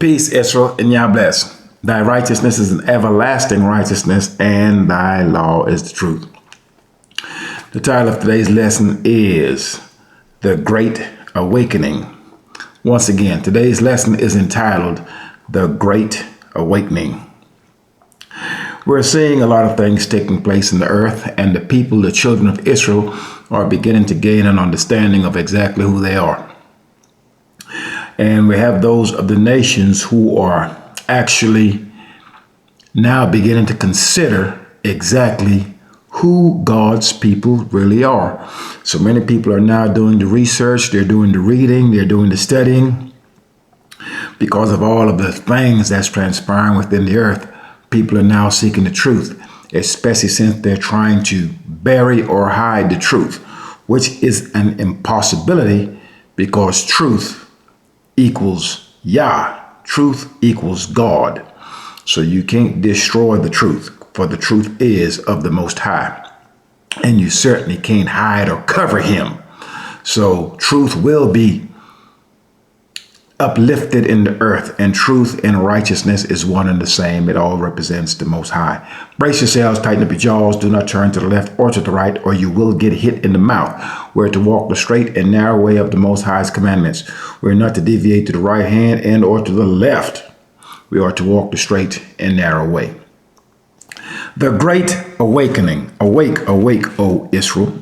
Peace, Israel, and Yah bless. Thy righteousness is an everlasting righteousness, and thy law is the truth. The title of today's lesson is The Great Awakening. Once again, today's lesson is entitled The Great Awakening. We're seeing a lot of things taking place in the earth, and the people, the children of Israel, are beginning to gain an understanding of exactly who they are. And we have those of the nations who are actually now beginning to consider exactly who God's people really are. So many people are now doing the research, they're doing the reading, they're doing the studying. Because of all of the things that's transpiring within the earth, people are now seeking the truth, especially since they're trying to bury or hide the truth, which is an impossibility because truth equals Yah. Truth equals God. So you can't destroy the truth, for the truth is of the Most High. And you certainly can't hide or cover him. So truth will be uplifted in the earth, and truth and righteousness is one and the same. It all represents the Most High. Brace yourselves, tighten up your jaws, do not turn to the left or to the right, or you will get hit in the mouth. We're to walk the straight and narrow way of the Most High's commandments. We're not to deviate to the right hand and or to the left. We are to walk the straight and narrow way. The Great Awakening. Awake, awake, O Israel.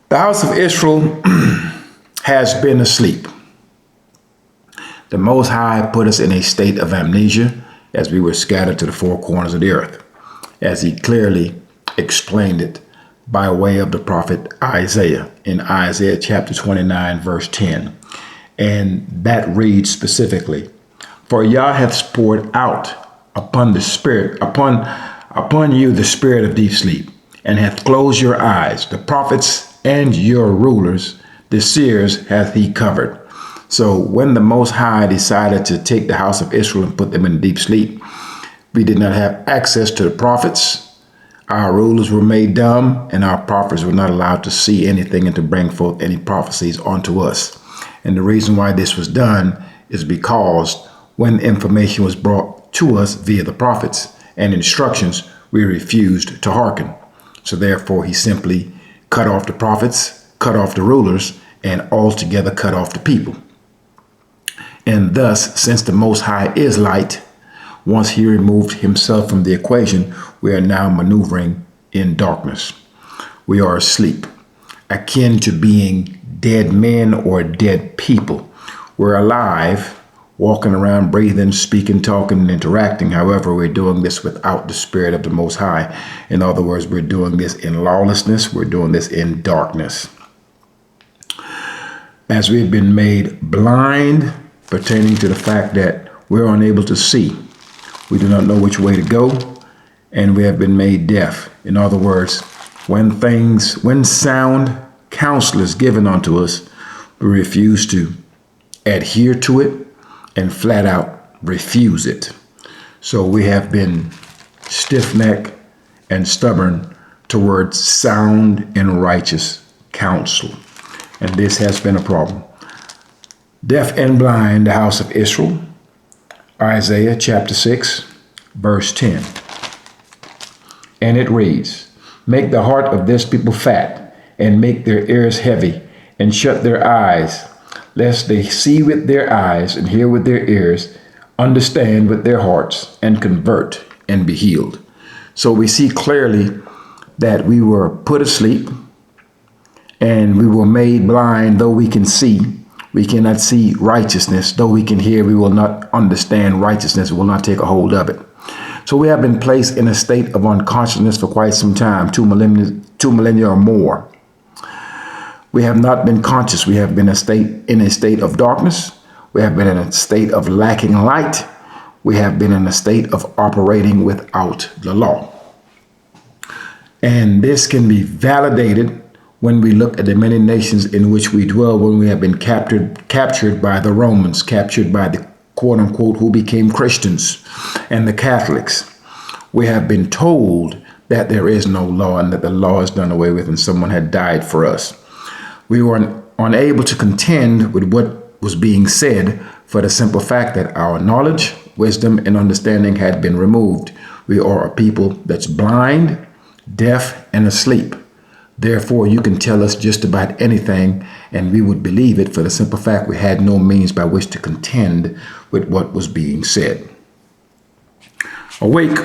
The house of Israel has been asleep. The Most High put us in a state of amnesia as we were scattered to the four corners of the earth, as he clearly explained it by way of the prophet Isaiah in Isaiah chapter 29, verse 10. And that reads specifically, "For Yah hath poured out upon you the spirit of deep sleep, and hath closed your eyes. The prophets and your rulers, the seers, hath he covered." So when the Most High decided to take the house of Israel and put them in deep sleep, we did not have access to the prophets. Our rulers were made dumb, and our prophets were not allowed to see anything and to bring forth any prophecies onto us. And the reason why this was done is because when information was brought to us via the prophets and instructions, we refused to hearken. So therefore, he simply cut off the prophets, cut off the rulers, and altogether cut off the people. And thus, since the Most High is light, once he removed himself from the equation, we are now maneuvering in darkness. We are asleep, akin to being dead men or dead people. We're alive, walking around, breathing, speaking, talking, and interacting. However, we're doing this without the Spirit of the Most High. In other words, we're doing this in lawlessness. We're doing this in darkness. As we've been made blind, pertaining to the fact that we're unable to see. We do not know which way to go, and we have been made deaf. In other words, when sound counsel is given unto us, we refuse to adhere to it and flat out refuse it. So we have been stiff-necked and stubborn towards sound and righteous counsel. And this has been a problem. Deaf and blind, the house of Israel, Isaiah chapter 6, verse 10. And it reads, "Make the heart of this people fat, and make their ears heavy, and shut their eyes, lest they see with their eyes, and hear with their ears, understand with their hearts, and convert, and be healed." So we see clearly that we were put asleep, and we were made blind. Though we can see, we cannot see righteousness. Though we can hear, we will not understand righteousness. We will not take a hold of it. So we have been placed in a state of unconsciousness for quite some time, two millennia or more. We have not been conscious. We have been in a state of darkness. We have been in a state of lacking light. We have been in a state of operating without the law. And this can be validated when we look at the many nations in which we dwell, when we have been captured by the Romans, captured by the quote unquote who became Christians and the Catholics. We have been told that there is no law and that the law is done away with and someone had died for us. We were unable to contend with what was being said, for the simple fact that our knowledge, wisdom, and understanding had been removed. We are a people that's blind, deaf, and asleep. Therefore, you can tell us just about anything, and we would believe it for the simple fact we had no means by which to contend with what was being said. Awake,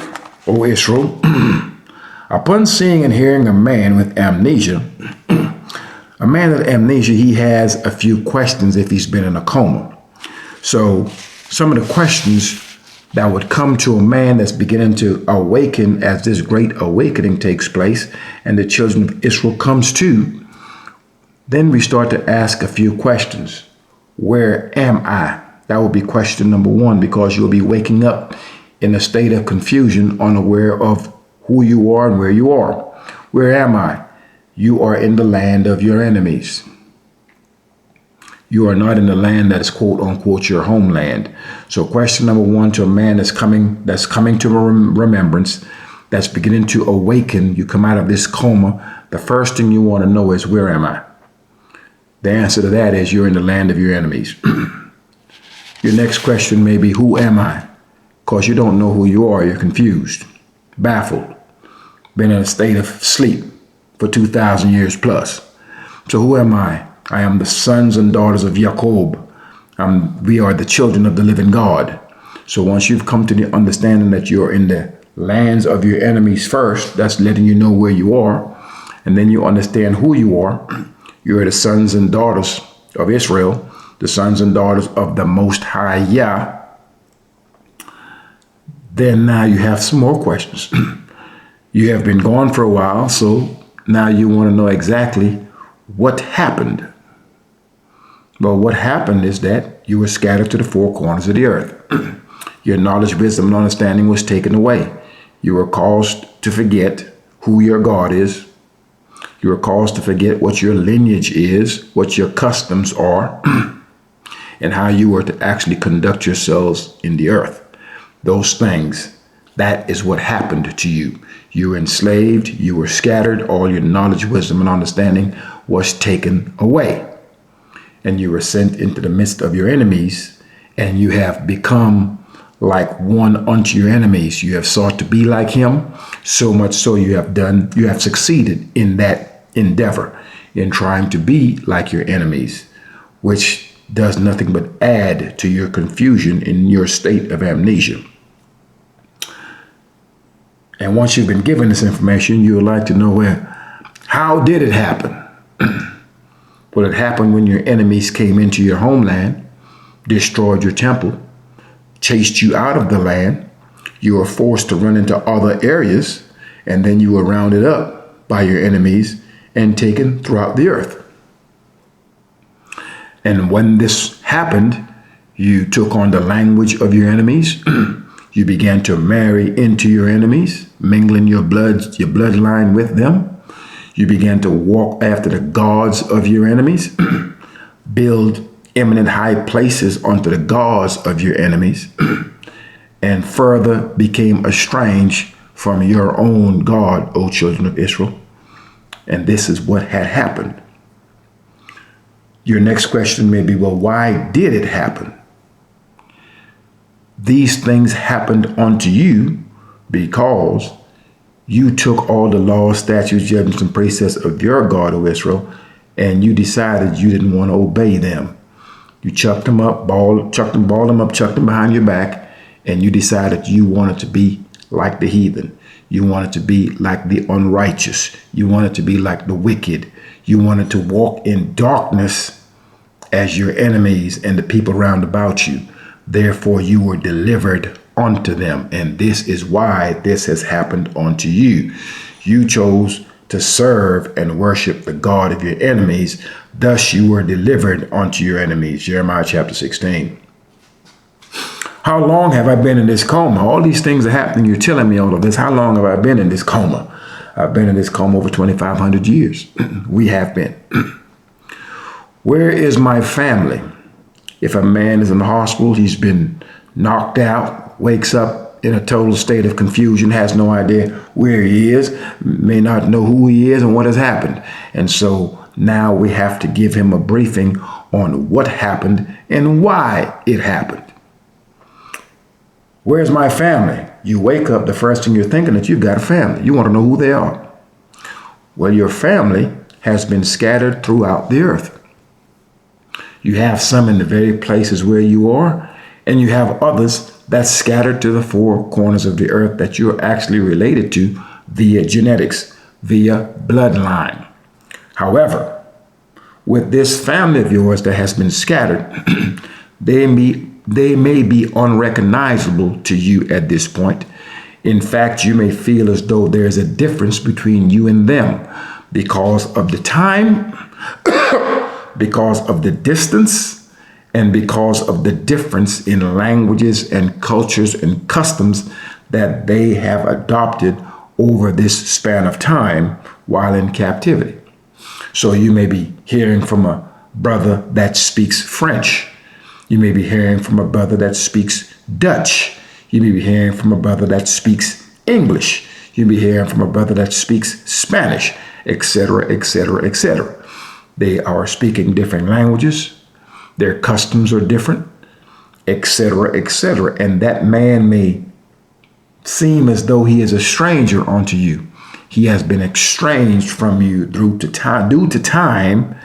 O Israel. Upon seeing and hearing a man with amnesia, a man with amnesia, he has a few questions if he's been in a coma. So some of the questions that would come to a man that's beginning to awaken as this great awakening takes place and the children of Israel comes to, then we start to ask a few questions. Where am I? That will be question number one, because you'll be waking up in a state of confusion, unaware of who you are and where you are. Where am I? You are in the land of your enemies. You are not in the land that is quote unquote your homeland. So question number one to a man that's coming to remembrance, that's beginning to awaken, you come out of this coma, the first thing you want to know is, where am I? The answer to that is, you're in the land of your enemies. Your next question may be, who am I? Because you don't know who you are. You're confused, baffled, been in a state of sleep for 2,000 years plus. So who am I? I am the sons and daughters of Jacob. We are the children of the living God. So once you've come to the understanding that you're in the lands of your enemies first, that's letting you know where you are. And then you understand who you are. You are the sons and daughters of Israel, the sons and daughters of the Most High Yah. Then now you have some more questions. You have been gone for a while, so now you want to know exactly what happened. Well, what happened is that you were scattered to the four corners of the earth. Your knowledge, wisdom, and understanding was taken away. You were caused to forget who your God is. You were caused to forget what your lineage is, what your customs are, and how you were to actually conduct yourselves in the earth. Those things, that is what happened to you. You were enslaved, you were scattered, all your knowledge, wisdom, and understanding was taken away. And you were sent into the midst of your enemies, and you have become like one unto your enemies. You have sought to be like him, so much so you have succeeded in that endeavor, in trying to be like your enemies, which does nothing but add to your confusion in your state of amnesia. And once you've been given this information, you would like to know, how did it happen? Well, it happened when your enemies came into your homeland, destroyed your temple, chased you out of the land. You were forced to run into other areas, and then you were rounded up by your enemies and taken throughout the earth. And when this happened, you took on the language of your enemies. You began to marry into your enemies, mingling your bloodline with them. You began to walk after the gods of your enemies, build eminent high places unto the gods of your enemies, and further became estranged from your own God, O children of Israel. And this is what had happened. Your next question may be, well, why did it happen? These things happened unto you because you took all the laws, statutes, judgments, and precepts of your God, O Israel, and you decided you didn't want to obey them. You chucked them up, balled them up, chucked them behind your back, and you decided you wanted to be like the heathen. You wanted to be like the unrighteous. You wanted to be like the wicked. You wanted to walk in darkness as your enemies and the people round about you. Therefore, you were delivered unto them. And this is why this has happened unto you. You chose to serve and worship the God of your enemies. Thus, you were delivered unto your enemies. Jeremiah chapter 16. How long have I been in this coma? All these things are happening. You're telling me all of this. How long have I been in this coma? I've been in this coma over 2,500 years. We have been. Where is my family? If a man is in the hospital, he's been knocked out, wakes up in a total state of confusion, has no idea where he is, may not know who he is and what has happened. And so now we have to give him a briefing on what happened and why it happened. Where's my family? You wake up, the first thing you're thinking that you've got a family. You want to know who they are. Well, your family has been scattered throughout the earth. You have some in the very places where you are, and you have others that's scattered to the four corners of the earth that you're actually related to via genetics, via bloodline. However, with this family of yours that has been scattered, they may be unrecognizable to you at this point. In fact, you may feel as though there's a difference between you and them because of the time, because of the distance, and because of the difference in languages and cultures and customs that they have adopted over this span of time while in captivity. So you may be hearing from a brother that speaks French. You may be hearing from a brother that speaks Dutch. You may be hearing from a brother that speaks English. You may be hearing from a brother that speaks Spanish, etc., etc., etc. They are speaking different languages. Their customs are different, etc., etc. And that man may seem as though he is a stranger unto you. He has been estranged from you due to time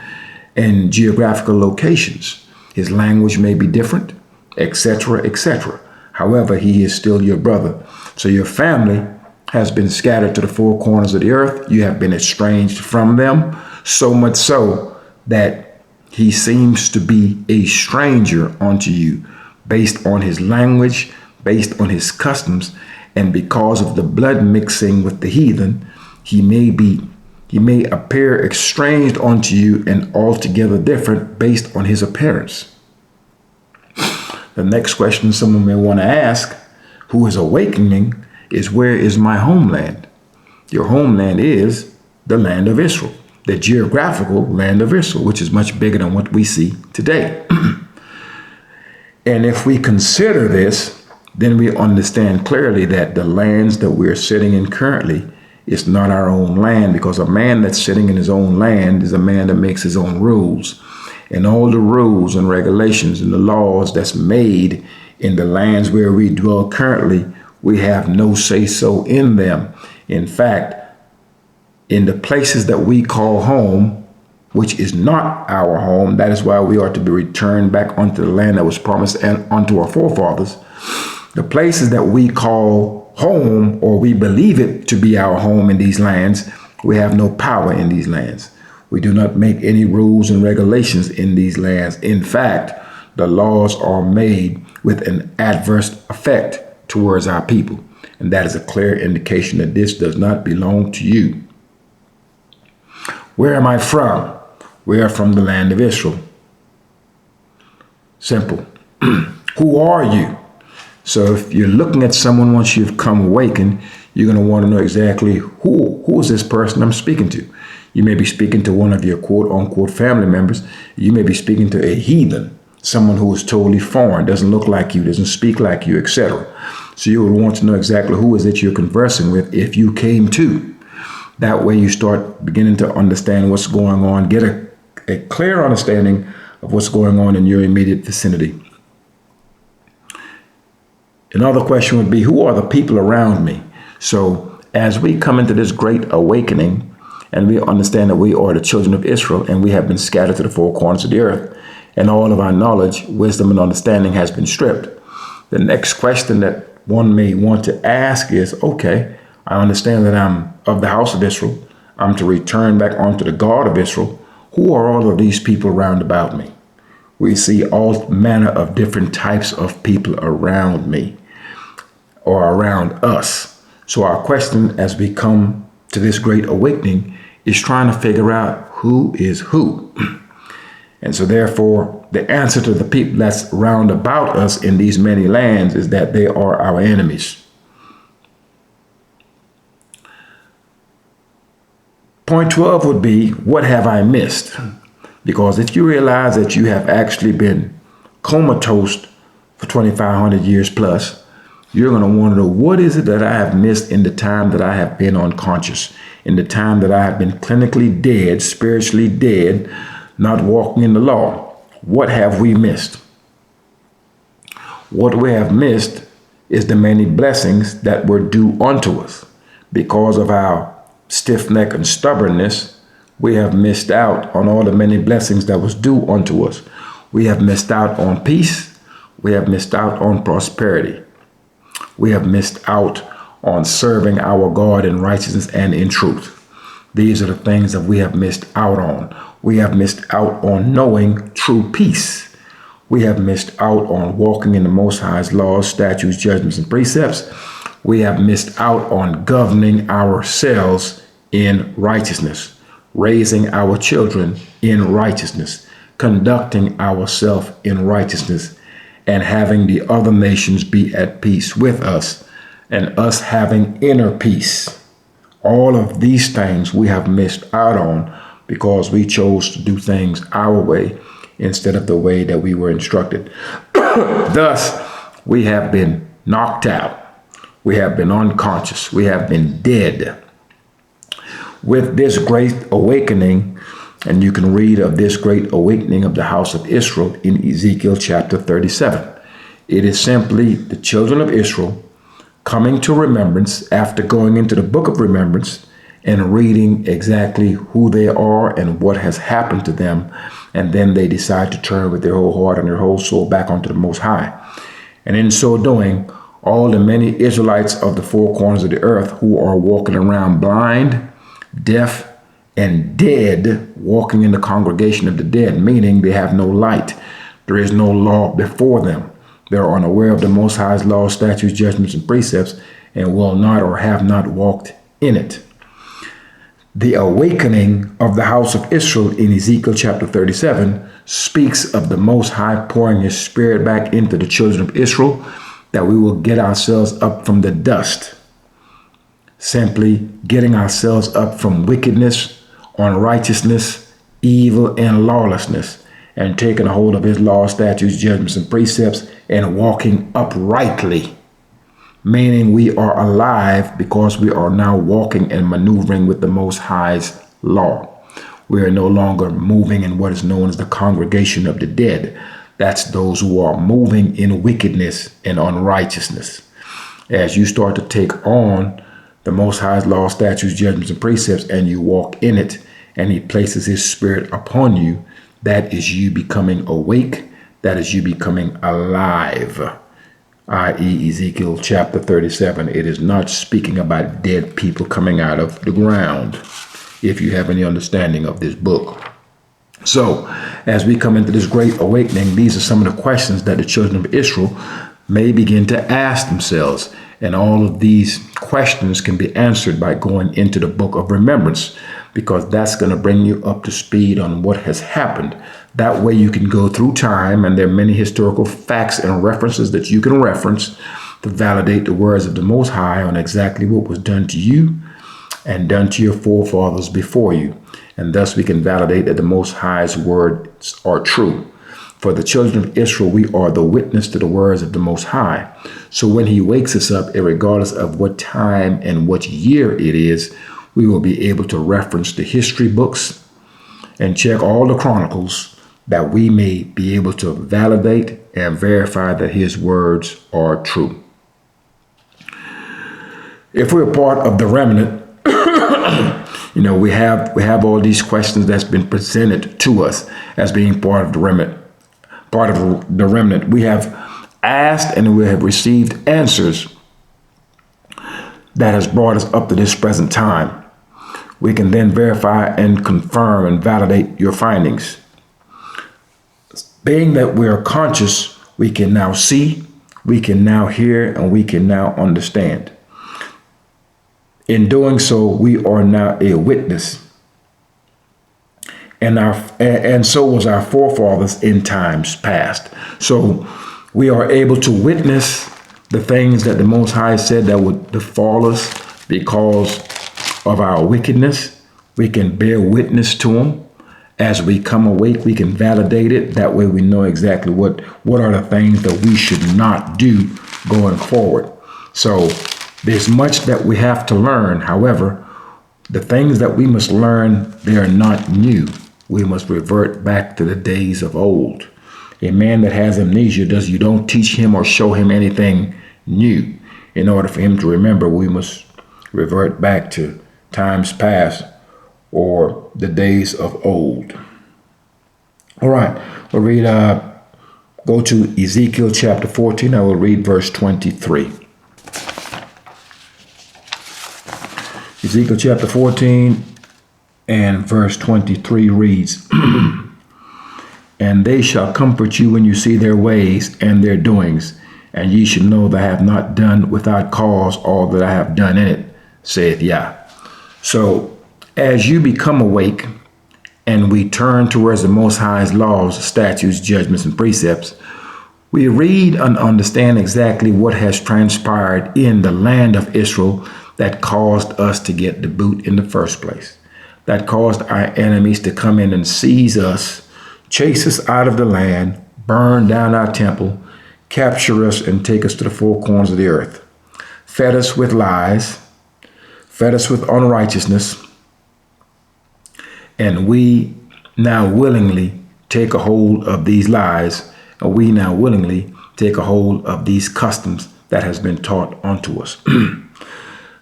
and geographical locations. His language may be different, etc., etc. However, he is still your brother. So your family has been scattered to the four corners of the earth. You have been estranged from them, so much so that he seems to be a stranger unto you based on his language, based on his customs, and because of the blood mixing with the heathen, he may appear estranged unto you and altogether different based on his appearance. The next question someone may want to ask, who is awakening, is where is my homeland? Your homeland is the land of Israel, the geographical land of Israel, which is much bigger than what we see today. And if we consider this, then we understand clearly that the lands that we're sitting in currently is not our own land, because a man that's sitting in his own land is a man that makes his own rules. And all the rules and regulations and the laws that's made in the lands where we dwell currently, we have no say-so in them. In fact, in the places that we call home, which is not our home, that is why we are to be returned back unto the land that was promised and unto our forefathers. The places that we call home, or we believe it to be our home in these lands, we have no power in these lands. We do not make any rules and regulations in these lands. In fact, the laws are made with an adverse effect towards our people. And that is a clear indication that this does not belong to you. Where am I from? We are from the land of Israel. Simple. Who are you? So if you're looking at someone once you've come awakened, you're going to want to know exactly who is this person I'm speaking to. You may be speaking to one of your quote unquote family members. You may be speaking to a heathen, someone who is totally foreign, doesn't look like you, doesn't speak like you, etc. So you will want to know exactly who is it you're conversing with if you came to. That way you start beginning to understand what's going on, get a clear understanding of what's going on in your immediate vicinity. Another question would be, who are the people around me? So as we come into this great awakening and we understand that we are the children of Israel and we have been scattered to the four corners of the earth and all of our knowledge, wisdom, and understanding has been stripped, the next question that one may want to ask is, okay, I understand that I'm of the house of Israel. I'm to return back onto the God of Israel. Who are all of these people round about me? We see all manner of different types of people around me or around us. So our question as we come to this great awakening is trying to figure out who is who. And so therefore, the answer to the people that's round about us in these many lands is that they are our enemies. Point 12 would be, what have I missed? Because if you realize that you have actually been comatose for 2,500 years plus, you're going to want to know, what is it that I have missed in the time that I have been unconscious, in the time that I have been clinically dead, spiritually dead, not walking in the law? What have we missed? What we have missed is the many blessings that were due unto us. Because of our stiff neck and stubbornness, we have missed out on all the many blessings that was due unto us. We have missed out on peace. We have missed out on prosperity. We have missed out on serving our God in righteousness and in truth. These are the things that we have missed out on. We have missed out on knowing true peace. We have missed out on walking in the Most High's laws, statutes, judgments, and precepts. We have missed out on governing ourselves in righteousness, raising our children in righteousness, conducting ourselves in righteousness, and having the other nations be at peace with us, and us having inner peace. All of these things we have missed out on because we chose to do things our way instead of the way that we were instructed. Thus, we have been knocked out. We have been unconscious. We have been dead. With this great awakening, and you can read of this great awakening of the house of Israel in Ezekiel chapter 37. It is simply the children of Israel coming to remembrance after going into the book of remembrance and reading exactly who they are and what has happened to them. And then they decide to turn with their whole heart and their whole soul back onto the Most High. And in so doing, all the many Israelites of the four corners of the earth who are walking around blind, deaf, and dead, walking in the congregation of the dead, meaning they have no light. There is no law before them. They're unaware of the Most High's laws, statutes, judgments, and precepts, and will not or have not walked in it. The awakening of the house of Israel in Ezekiel chapter 37 speaks of the Most High pouring his spirit back into the children of Israel, that we will get ourselves up from the dust, simply getting ourselves up from wickedness, unrighteousness, evil, and lawlessness, and taking a hold of his laws, statutes, judgments, and precepts, and walking uprightly, meaning we are alive because we are now walking and maneuvering with the Most High's law. We are no longer moving in what is known as the congregation of the dead. That's those who are moving in wickedness and unrighteousness. As you start to take on the Most High's law, statutes, judgments, and precepts, and you walk in it, and he places his spirit upon you, that is you becoming awake. That is you becoming alive, i.e. Ezekiel chapter 37. It is not speaking about dead people coming out of the ground, if you have any understanding of this book. So, as we come into this great awakening, these are some of the questions that the children of Israel may begin to ask themselves. And all of these questions can be answered by going into the book of remembrance, because that's going to bring you up to speed on what has happened. That way you can go through time, and there are many historical facts and references that you can reference to validate the words of the Most High on exactly what was done to you and done to your forefathers before you. And thus we can validate that the Most High's words are true. For the children of Israel, we are the witness to the words of the Most High. So when he wakes us up, regardless of what time and what year it is, we will be able to reference the history books and check all the chronicles, that we may be able to validate and verify that his words are true. If we're part of the remnant, we have all these questions that's been presented to us as being part of the remnant. Part of the remnant, we have asked and we have received answers that has brought us up to this present time. We can then verify and confirm and validate your findings. Being that we are conscious, we can now see, we can now hear, and we can now understand. In doing so, we are now a witness. And so was our forefathers in times past. So we are able to witness the things that the Most High said that would befall us because of our wickedness. We can bear witness to them. As we come awake, we can validate it. That way we know exactly what are the things that we should not do going forward. So there's much that we have to learn. However, the things that we must learn, they are not new. We must revert back to the days of old. A man that has amnesia you don't teach him or show him anything new. In order for him to remember, we must revert back to times past or the days of old. All right, we'll read, go to Ezekiel chapter 14. I will read verse 23. Ezekiel chapter 14 and verse 23 reads, And they shall comfort you when you see their ways and their doings, and ye shall know that I have not done without cause all that I have done in it, saith Yah. So as you become awake and we turn towards the Most High's laws, statutes, judgments, and precepts, we read and understand exactly what has transpired in the land of Israel that caused us to get the boot in the first place, that caused our enemies to come in and seize us, chase us out of the land, burn down our temple, capture us, and take us to the four corners of the earth, fed us with lies, fed us with unrighteousness, and we now willingly take a hold of these lies, and we now willingly take a hold of these customs that has been taught unto us.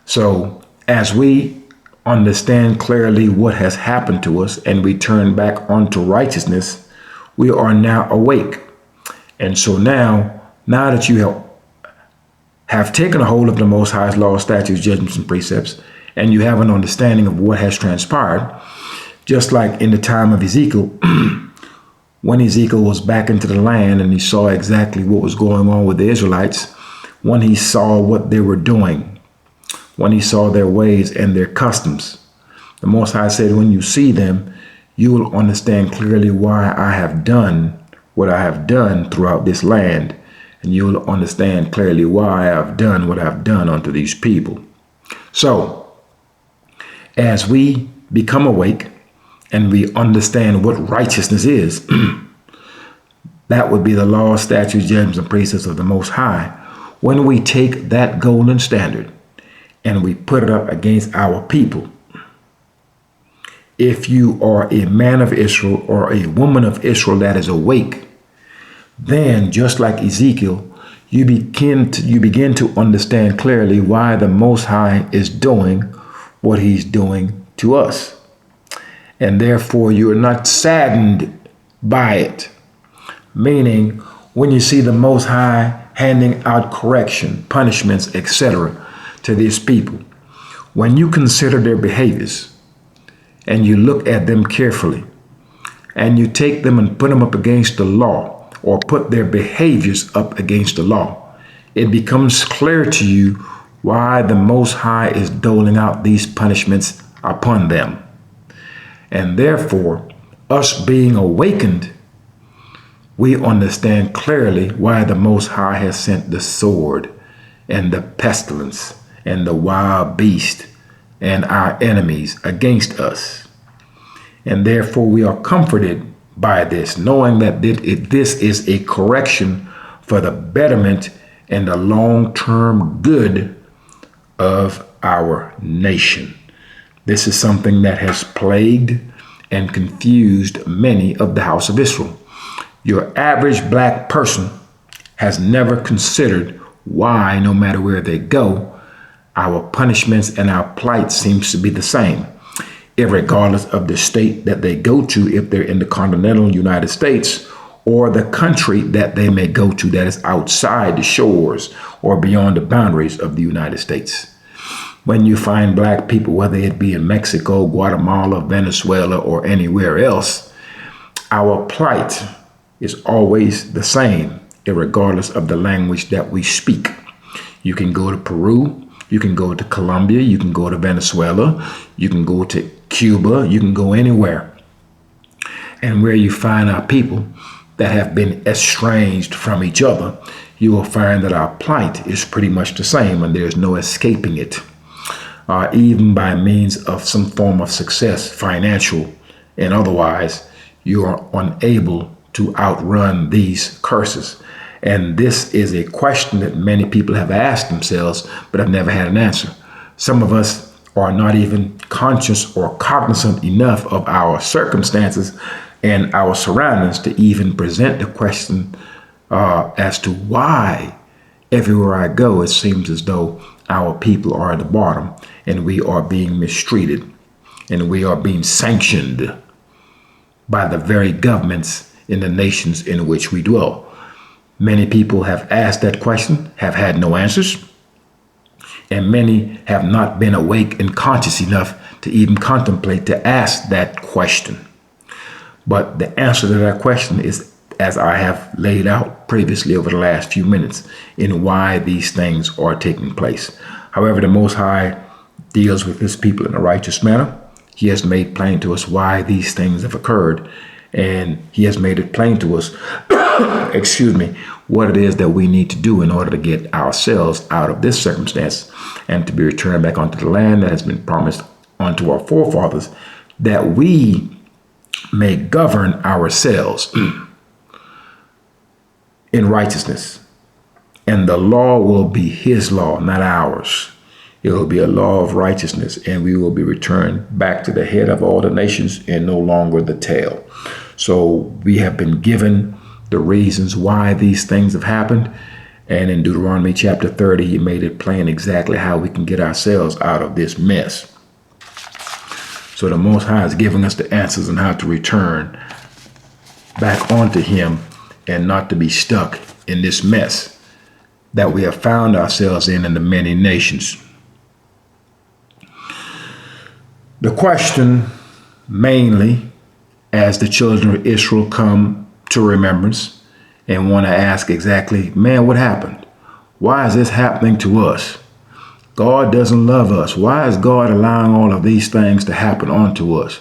So as we understand clearly what has happened to us and we turn back onto righteousness, we are now awake. And so now that you have taken a hold of the Most High's laws, statutes, judgments, and precepts, and you have an understanding of what has transpired, just like in the time of Ezekiel, when Ezekiel was back into the land and he saw exactly what was going on with the Israelites, when he saw what they were doing, when he saw their ways and their customs, the Most High said, when you see them, you will understand clearly why I have done what I have done throughout this land, and you will understand clearly why I have done what I've done unto these people. So, as we become awake and we understand what righteousness is, that would be the law, statutes, judgments, and precepts of the Most High. When we take that golden standard and we put it up against our people, if you are a man of Israel or a woman of Israel that is awake, then just like Ezekiel, you begin to understand clearly why the Most High is doing what he's doing to us. And therefore you are not saddened by it. Meaning, when you see the Most High handing out correction, punishments, etc. to these people, when you consider their behaviors and you look at them carefully and you take them and put them up against the law or put their behaviors up against the law, it becomes clear to you why the Most High is doling out these punishments upon them. And therefore, us being awakened, we understand clearly why the Most High has sent the sword and the pestilence and the wild beast and our enemies against us. And therefore we are comforted by this, knowing that this is a correction for the betterment and the long-term good of our nation. This is something that has plagued and confused many of the house of Israel. Your average black person has never considered why, no matter where they go, our punishments and our plight seems to be the same, irregardless of the state that they go to, if they're in the continental United States, or the country that they may go to that is outside the shores or beyond the boundaries of the United States. When you find black people, whether it be in Mexico, Guatemala, Venezuela, or anywhere else, our plight is always the same, irregardless of the language that we speak. You can go to Peru, you can go to Colombia, you can go to Venezuela, you can go to Cuba, you can go anywhere. And where you find our people that have been estranged from each other, you will find that our plight is pretty much the same and there's no escaping it. Even by means of some form of success, financial and otherwise, you are unable to outrun these curses. And this is a question that many people have asked themselves, but have never had an answer. Some of us are not even conscious or cognizant enough of our circumstances and our surroundings to even present the question as to why everywhere I go, it seems as though our people are at the bottom and we are being mistreated and we are being sanctioned by the very governments in the nations in which we dwell. Many people have asked that question, have had no answers, and many have not been awake and conscious enough to even contemplate to ask that question. But the answer to that question is, as I have laid out previously over the last few minutes, in why these things are taking place. However, the Most High deals with his people in a righteous manner. He has made plain to us why these things have occurred, and he has made it plain to us, what it is that we need to do in order to get ourselves out of this circumstance and to be returned back onto the land that has been promised unto our forefathers, that we may govern ourselves in righteousness. And the law will be his law, not ours. It will be a law of righteousness, and we will be returned back to the head of all the nations and no longer the tail. So we have been given the reasons why these things have happened. And in Deuteronomy chapter 30, he made it plain exactly how we can get ourselves out of this mess. So the Most High is giving us the answers on how to return back onto him and not to be stuck in this mess that we have found ourselves in the many nations. The question mainly, as the children of Israel come to remembrance and want to ask exactly, man, what happened? Why is this happening to us? God doesn't love us. Why is God allowing all of these things to happen onto us?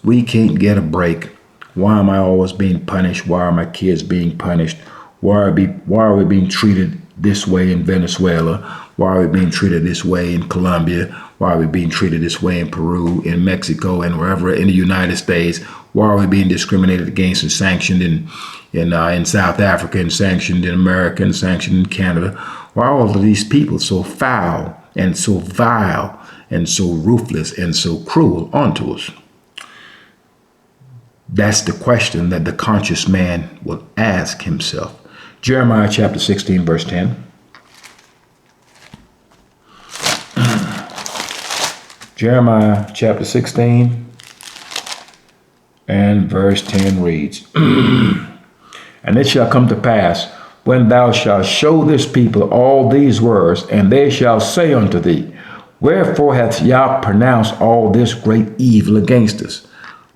We can't get a break. Why am I always being punished? Why are my kids being punished? Why are we being treated this way in Venezuela? Why are we being treated this way in Colombia? Why are we being treated this way in Peru, in Mexico, and wherever in the United States? Why are we being discriminated against and sanctioned in South Africa, and sanctioned in America, and sanctioned in Canada? Why are all of these people so foul and so vile and so ruthless and so cruel unto us? That's the question that the conscious man will ask himself. Jeremiah chapter 16, verse 10. Jeremiah chapter 16 and verse 10 reads, And it shall come to pass, when thou shalt show this people all these words, and they shall say unto thee, Wherefore hath Yah pronounced all this great evil against us?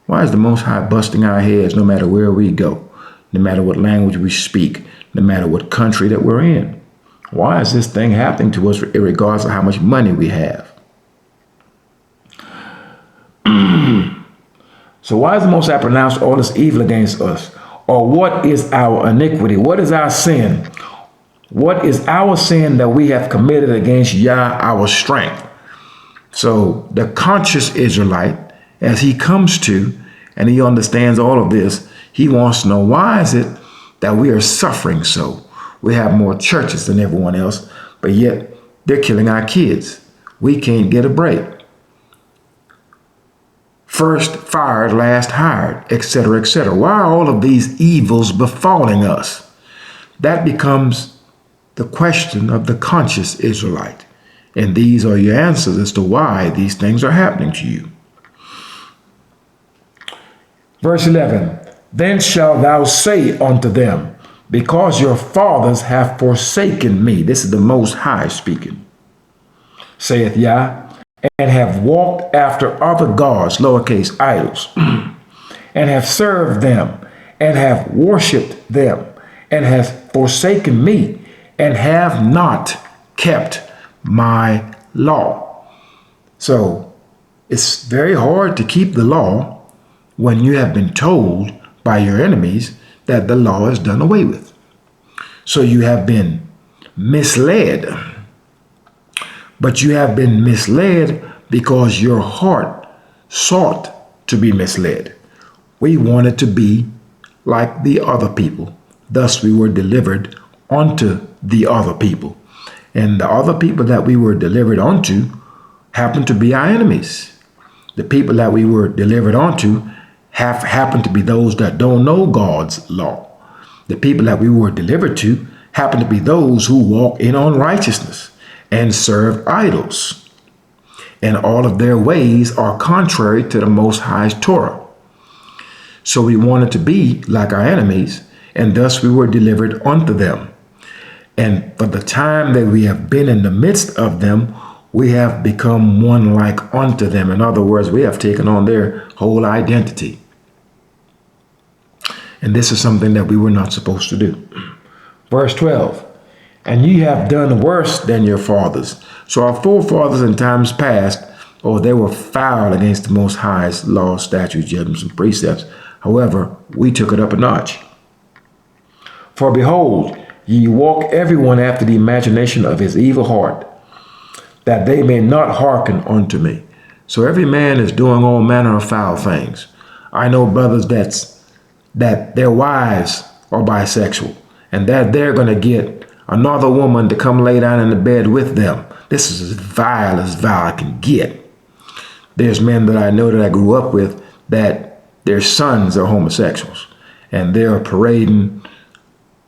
Why is the Most High busting our heads no matter where we go, no matter what language we speak, no matter what country that we're in? Why is this thing happening to us regardless of how much money we have? So why is the Most High pronounced all this evil against us? Or what is our iniquity? What is our sin? What is our sin that we have committed against Yah, our strength? So the conscious Israelite, as he comes to and he understands all of this, he wants to know, why is it that we are suffering so? We have more churches than everyone else, but yet they're killing our kids. We can't get a break. First fired, last hired, etc., etc. Why are all of these evils befalling us? That becomes the question of the conscious Israelite. And these are your answers as to why these things are happening to you. Verse 11, Then shalt thou say unto them, Because your fathers have forsaken me. This is the Most High speaking. Saith Yah, and have walked after other gods, lowercase idols, and have served them, and have worshipped them, and have forsaken me, and have not kept my law. So it's very hard to keep the law when you have been told by your enemies that the law is done away with. So you have been misled. But you have been misled because your heart sought to be misled. We wanted to be like the other people. Thus we were delivered unto the other people. And the other people that we were delivered unto happened to be our enemies. The people that we were delivered unto happen to be those that don't know God's law. The people that we were delivered to happen to be those who walk in unrighteousness and serve idols. And all of their ways are contrary to the Most High's Torah. So we wanted to be like our enemies, and thus we were delivered unto them. And for the time that we have been in the midst of them, we have become one like unto them. In other words, we have taken on their whole identity. And this is something that we were not supposed to do. Verse 12, and ye have done worse than your fathers. So our forefathers in times past, they were foul against the Most High's law, statutes, judgments, and precepts. However, we took it up a notch. For behold, ye walk everyone after the imagination of his evil heart, that they may not hearken unto me. So every man is doing all manner of foul things. I know brothers that their wives are bisexual, and that they're going to get another woman to come lay down in the bed with them. This is as vile I can get. There's men that I know that I grew up with that their sons are homosexuals, and they're parading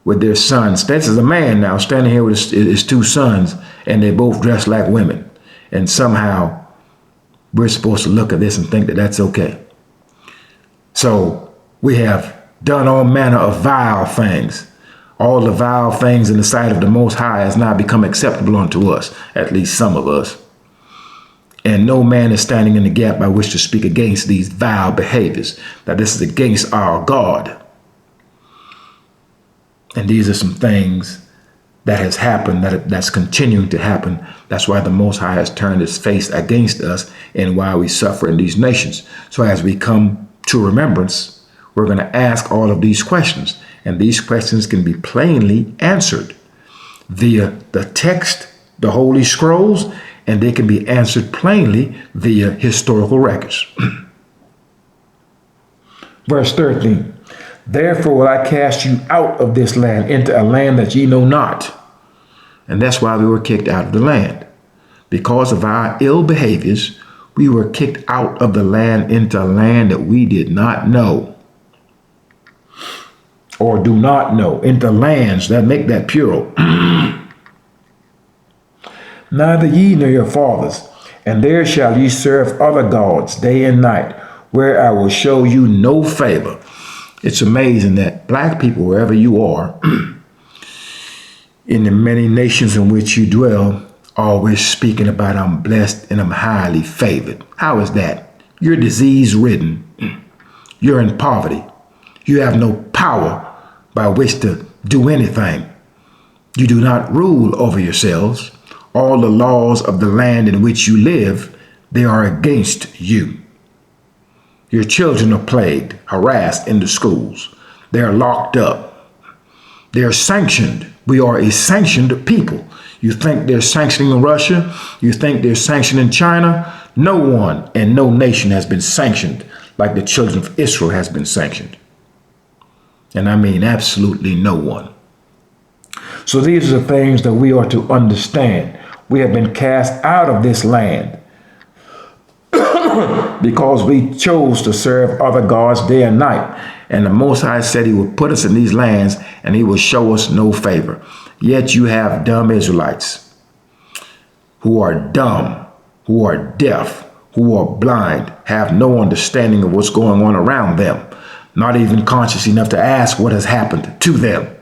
with their sons. This is a man now standing here with his two sons, and they both dress like women. And somehow we're supposed to look at this and think that that's okay. So we have done all manner of vile things. All the vile things in the sight of the Most High has now become acceptable unto us, at least some of us. And no man is standing in the gap by which to speak against these vile behaviors, that this is against our God. And these are some things that has happened, that's continuing to happen. That's why the Most High has turned his face against us and why we suffer in these nations. So as we come to remembrance, we're going to ask all of these questions. And these questions can be plainly answered via the text, the Holy Scrolls, and they can be answered plainly via historical records. Verse 13, therefore will I cast you out of this land into a land that ye know not. And that's why we were kicked out of the land. Because of our ill behaviors, we were kicked out of the land into a land that we did not know. Or do not know, into lands that make that plural. Neither ye nor your fathers, and there shall ye serve other gods day and night, where I will show you no favor. It's amazing that black people, wherever you are, in the many nations in which you dwell, always speaking about I'm blessed and I'm highly favored. How is that? You're disease-ridden. You're in poverty. You have no power by which to do anything. You do not rule over yourselves. All the laws of the land in which you live, they are against you. Your children are plagued, harassed in the schools. They're locked up. They're sanctioned. We are a sanctioned people. You think they're sanctioning Russia? You think they're sanctioning China? No one and no nation has been sanctioned like the children of Israel has been sanctioned. And I mean absolutely no one. So these are the things that we are to understand. We have been cast out of this land because we chose to serve other gods day and night. And the Most High said he would put us in these lands and he will show us no favor. Yet you have dumb Israelites who are dumb, who are deaf, who are blind, have no understanding of what's going on around them, not even conscious enough to ask what has happened to them,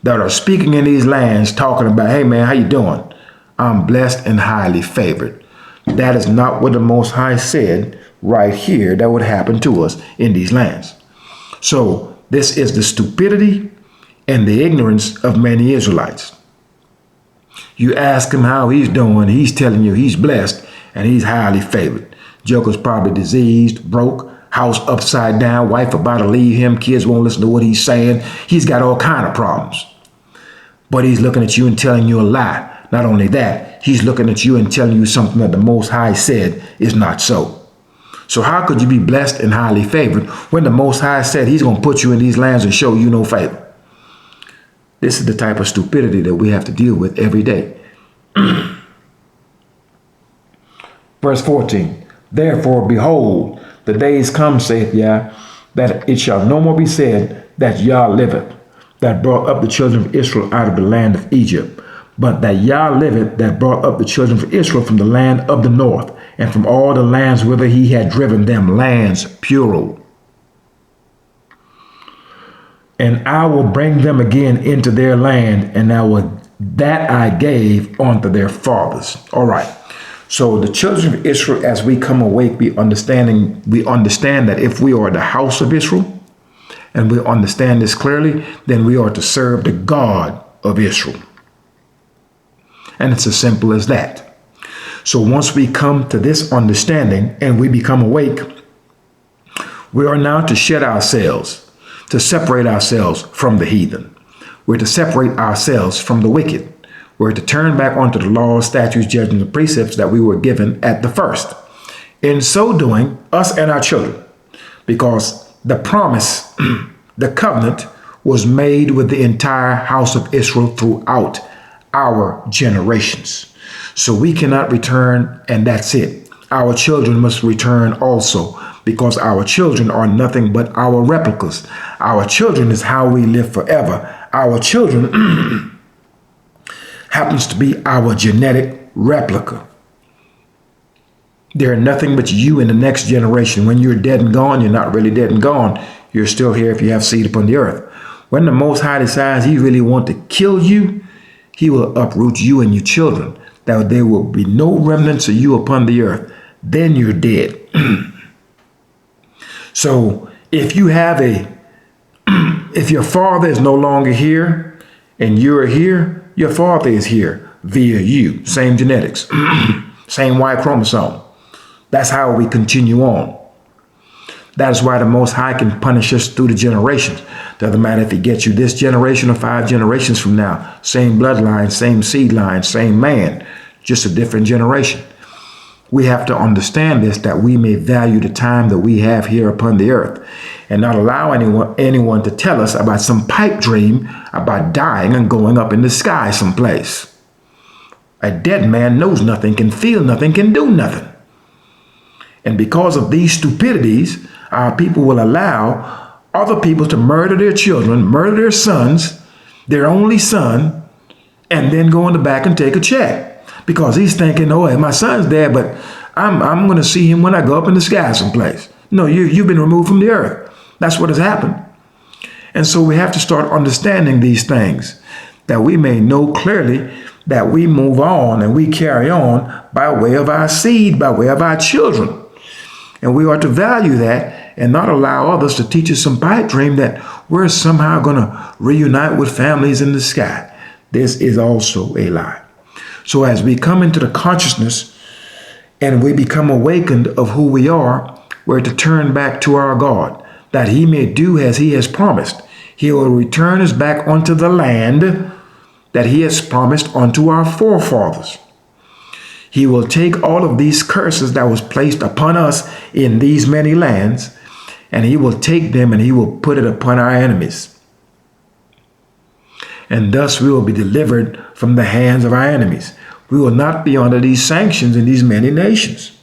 that are speaking in these lands talking about, hey man, how you doing? I'm blessed and highly favored. That is not what the Most High said right here that would happen to us in these lands. So this is the stupidity and the ignorance of many Israelites. You ask him how he's doing, he's telling you he's blessed and he's highly favored. Joker's probably diseased, broke, house upside down, wife about to leave him, kids won't listen to what he's saying. He's got all kind of problems. But he's looking at you and telling you a lie. Not only that, he's looking at you and telling you something that the Most High said is not so. So how could you be blessed and highly favored when the Most High said he's going to put you in these lands and show you no favor? This is the type of stupidity that we have to deal with every day. Verse 14, therefore, behold, The days come, saith Yah, that it shall no more be said that Yah liveth, that brought up the children of Israel out of the land of Egypt, but that Yah liveth, that brought up the children of Israel from the land of the north, and from all the lands whither he had driven them, lands plural. And I will bring them again into their land, and that I gave unto their fathers. All right. So the children of Israel, as we come awake, we understand that if we are the house of Israel, and we understand this clearly, then we are to serve the God of Israel. And it's as simple as that. So once we come to this understanding and we become awake, we are now to shed ourselves, to separate ourselves from the heathen. We're to separate ourselves from the wicked. We're to turn back onto the laws, statutes, judgments, and precepts that we were given at the first. In so doing, us and our children, because the promise, the covenant was made with the entire house of Israel throughout our generations. So we cannot return and that's it. Our children must return also, because our children are nothing but our replicas. Our children is how we live forever. Our children happens to be our genetic replica. They're nothing but you in the next generation. When you're dead and gone, you're not really dead and gone. You're still here if you have seed upon the earth. When the Most High decides he really wants to kill you, he will uproot you and your children, that there will be no remnants of you upon the earth. Then you're dead. So if you have if your father is no longer here and you're here, your father is here via you. Same genetics, same Y chromosome. That's how we continue on. That is why the Most High can punish us through the generations. Doesn't matter if he gets you this generation or 5 generations from now. Same bloodline, same seed line, same man, just a different generation. We have to understand this, that we may value the time that we have here upon the earth, and not allow anyone to tell us about some pipe dream about dying and going up in the sky someplace. A dead man knows nothing, can feel nothing, can do nothing. And because of these stupidities, our people will allow other people to murder their children, murder their sons, their only son, and then go in the back and take a check. Because he's thinking, oh, hey, my son's dead, but I'm going to see him when I go up in the sky someplace. No, you've been removed from the earth. That's what has happened. And so we have to start understanding these things, that we may know clearly that we move on and we carry on by way of our seed, by way of our children. And we are to value that and not allow others to teach us some pipe dream that we're somehow going to reunite with families in the sky. This is also a lie. So as we come into the consciousness and we become awakened of who we are, we're to turn back to our God, that he may do as he has promised. He will return us back unto the land that he has promised unto our forefathers. He will take all of these curses that was placed upon us in these many lands, and he will take them and he will put it upon our enemies. And thus we will be delivered from the hands of our enemies. We will not be under these sanctions in these many nations.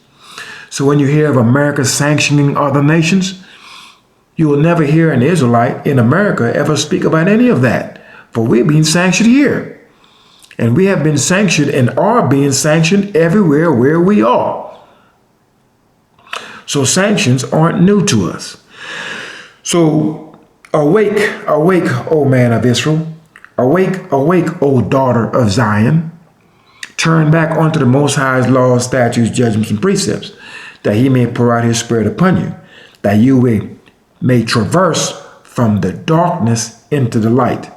So when you hear of America sanctioning other nations, you will never hear an Israelite in America ever speak about any of that. For we're being sanctioned here. And we have been sanctioned and are being sanctioned everywhere where we are. So sanctions aren't new to us. So awake, awake, O man of Israel. Awake, awake, O daughter of Zion. Turn back unto the Most High's laws, statutes, judgments, and precepts, that he may pour out his spirit upon you, that you may traverse from the darkness into the light,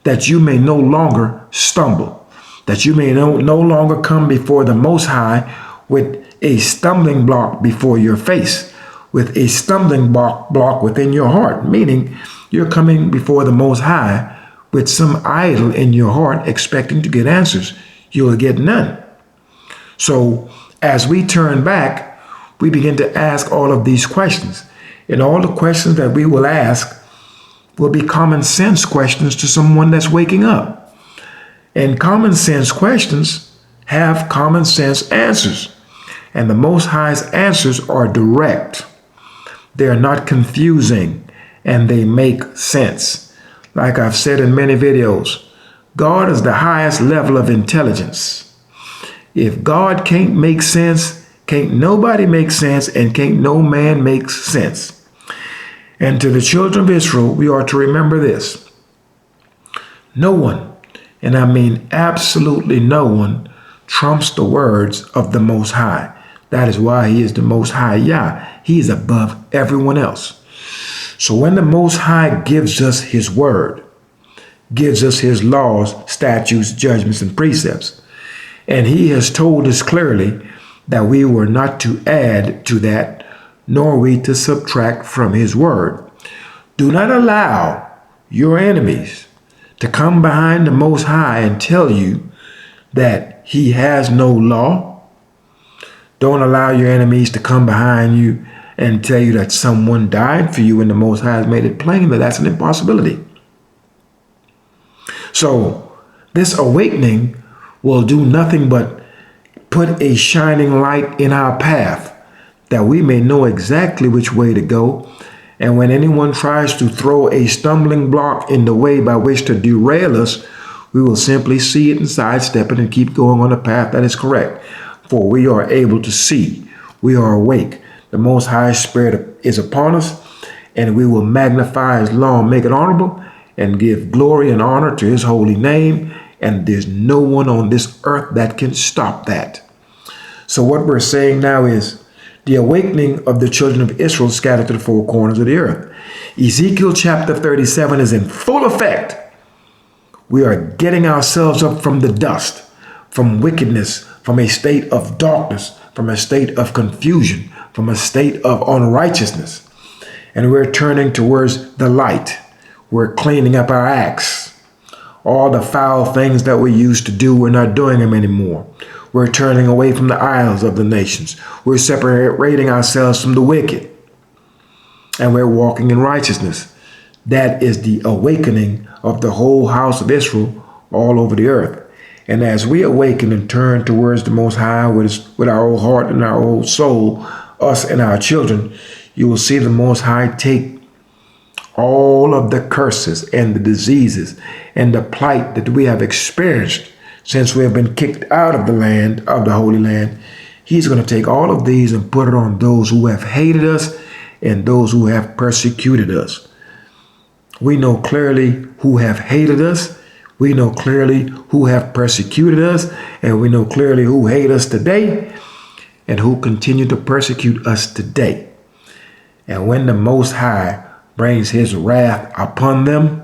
that you may no longer stumble, that you may no longer come before the Most High with a stumbling block before your face, with a stumbling block within your heart, meaning you're coming before the Most High with some idol in your heart expecting to get answers. You will get none. So as we turn back, we begin to ask all of these questions. And all the questions that we will ask will be common sense questions to someone that's waking up. And common sense questions have common sense answers. And the Most High's answers are direct. They are not confusing, and they make sense. Like I've said in many videos, God is the highest level of intelligence. If God can't make sense, can't nobody make sense, and can't no man make sense. And to the children of Israel, we are to remember this. No one, and I mean absolutely no one, trumps the words of the Most High. That is why he is the Most High Yah. He is above everyone else. So when the Most High gives us his word, gives us his laws, statutes, judgments, and precepts, and he has told us clearly that we were not to add to that, nor we to subtract from his word. Do not allow your enemies to come behind the Most High and tell you that he has no law. Don't allow your enemies to come behind you and tell you that someone died for you when the Most High has made it plain that that's an impossibility. So this awakening will do nothing but put a shining light in our path that we may know exactly which way to go. And when anyone tries to throw a stumbling block in the way by which to derail us, we will simply see it and sidestep it and keep going on the path that is correct. For we are able to see. We are awake. The Most High Spirit is upon us, and we will magnify his law and make it honorable and give glory and honor to his holy name. And there's no one on this earth that can stop that. So what we're saying now is the awakening of the children of Israel scattered to the four corners of the earth. Ezekiel chapter 37 is in full effect. We are getting ourselves up from the dust, from wickedness, from a state of darkness, from a state of confusion, from a state of unrighteousness. And we're turning towards the light. We're cleaning up our acts. All the foul things that we used to do, we're not doing them anymore. We're turning away from the idols of the nations. We're separating ourselves from the wicked. And we're walking in righteousness. That is the awakening of the whole house of Israel all over the earth. And as we awaken and turn towards the Most High with our whole heart and our whole soul, us and our children, you will see the Most High take all of the curses and the diseases and the plight that we have experienced since we have been kicked out of the land, of the Holy Land. He's going to take all of these and put it on those who have hated us and those who have persecuted us. We know clearly who have hated us. We know clearly who have persecuted us, and we know clearly who hate us today and who continue to persecute us today. And when the Most High brings his wrath upon them,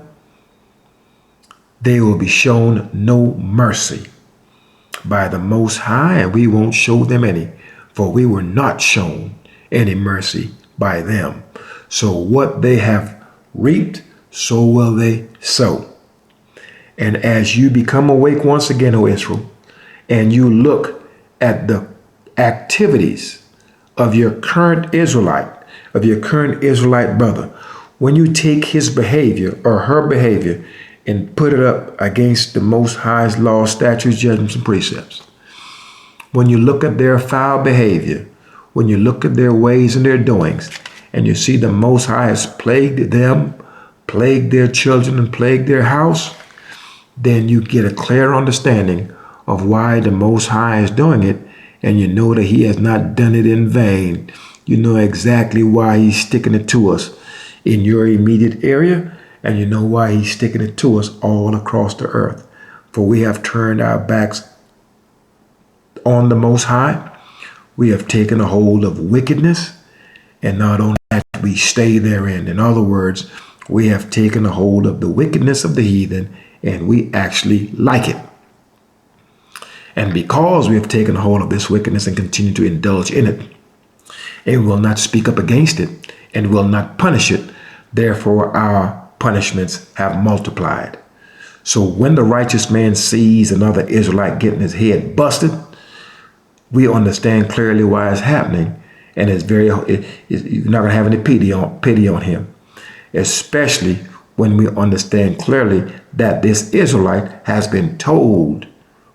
they will be shown no mercy by the Most High, and we won't show them any, for we were not shown any mercy by them. So what they have reaped, so will they sow. And as you become awake once again, O Israel, and you look at the activities of your current Israelite brother, when you take his behavior or her behavior and put it up against the Most High's law, statutes, judgments, and precepts, when you look at their foul behavior, when you look at their ways and their doings, and you see the Most High has plagued them, plagued their children, and plagued their house, then you get a clear understanding of why the Most High is doing it, and you know that he has not done it in vain. You know exactly why he's sticking it to us in your immediate area, and you know why he's sticking it to us all across the earth. For we have turned our backs on the Most High. We have taken a hold of wickedness, and not only that, we stay therein. In other words, we have taken a hold of the wickedness of the heathen, and we actually like it. And because we have taken hold of this wickedness and continue to indulge in it, and will not speak up against it, and will not punish it, therefore our punishments have multiplied. So when the righteous man sees another Israelite getting his head busted, we understand clearly why it's happening, and you're not going to have any pity on him, especially when we understand clearly that this Israelite has been told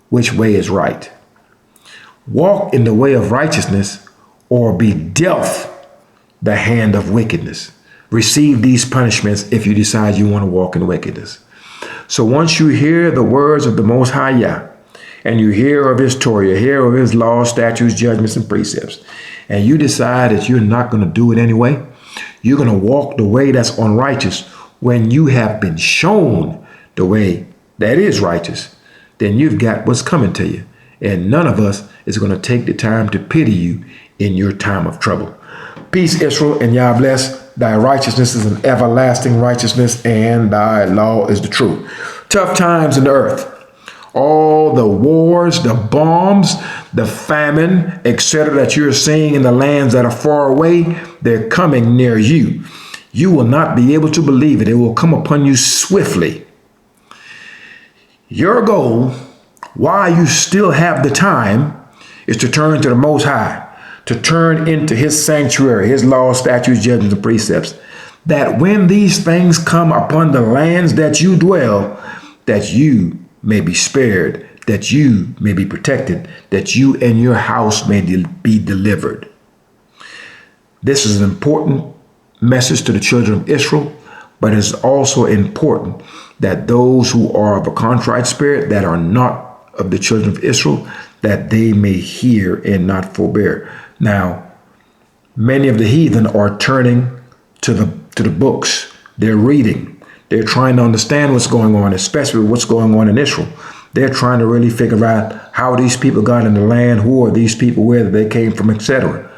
which way is right. Walk in the way of righteousness, or be deaf the hand of wickedness. Receive these punishments if you decide you want to walk in wickedness. So once you hear the words of the Most High Yah, and you hear of his Torah, you hear of his laws, statutes, judgments, and precepts, and you decide that you're not going to do it anyway, you're going to walk the way that's unrighteous when you have been shown the way that is righteous, then you've got what's coming to you. And none of us is going to take the time to pity you in your time of trouble. Peace, Israel, and Yah bless. Thy righteousness is an everlasting righteousness, and thy law is the truth. Tough times in the earth. All the wars, the bombs, the famine, etc. that you're seeing in the lands that are far away, they're coming near you. You will not be able to believe it. It will come upon you swiftly. Your goal, while you still have the time, is to turn to the Most High, to turn into his sanctuary, his laws, statutes, judgments, and precepts, that when these things come upon the lands that you dwell, that you may be spared, that you may be protected, that you and your house may be delivered. This is an important message to the children of Israel, but it's also important that those who are of a contrite spirit, that are not of the children of Israel, that they may hear and not forbear. Now, many of the heathen are turning to the books. They're reading. They're trying to understand what's going on, especially what's going on in Israel. They're trying to really figure out how these people got in the land, who are these people, where they came from, etc.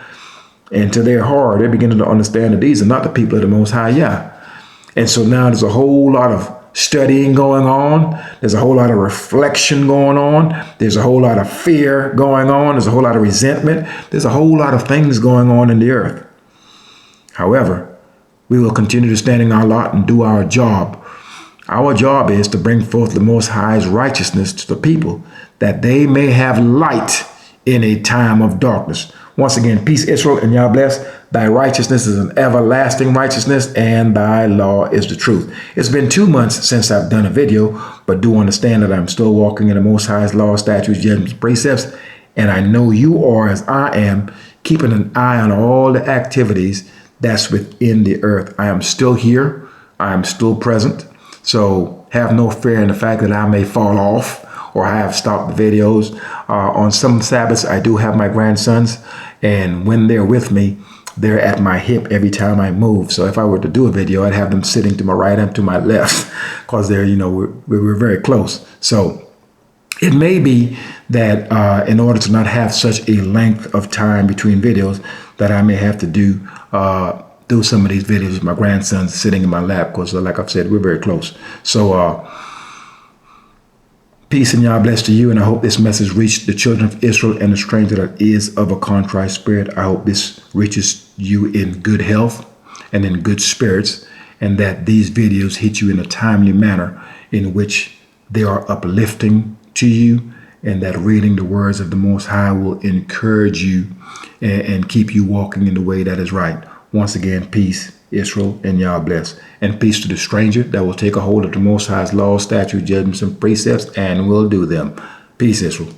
And to their horror, they're beginning to understand that these are not the people of the Most High Yah. And so now there's a whole lot of studying going on. There's a whole lot of reflection going on. There's a whole lot of fear going on. There's a whole lot of resentment. There's a whole lot of things going on in the earth. However, we will continue to stand in our lot and do our job. Our job is to bring forth the Most High's righteousness to the people, that they may have light in a time of darkness. Once again, peace, Israel, and Yah bless. Thy righteousness is an everlasting righteousness, and thy law is the truth. It's been 2 months since I've done a video, but do understand that I'm still walking in the Most High's law, statutes, judgments, precepts, and I know you are, as I am, keeping an eye on all the activities that's within the earth. I am still here. I am still present. So have no fear in the fact that I may fall off or I have stopped the videos. On some Sabbaths, I do have my grandsons, and when they're with me, they're at my hip every time I move. So if I were to do a video, I'd have them sitting to my right and to my left, because they're, we're very close. So it may be that in order to not have such a length of time between videos, that I may have to do some of these videos with my grandsons sitting in my lap, because like I've said, we're very close. So peace and Yah bless to you, and I hope this message reached the children of Israel and the stranger that is of a contrite spirit. I hope this reaches you in good health and in good spirits, and that these videos hit you in a timely manner in which they are uplifting to you, and that reading the words of the Most High will encourage you and keep you walking in the way that is right. Once again, peace, Israel, and Yah bless. And peace to the stranger that will take a hold of the Most High's laws, statutes, judgments, and precepts, and will do them. Peace, Israel.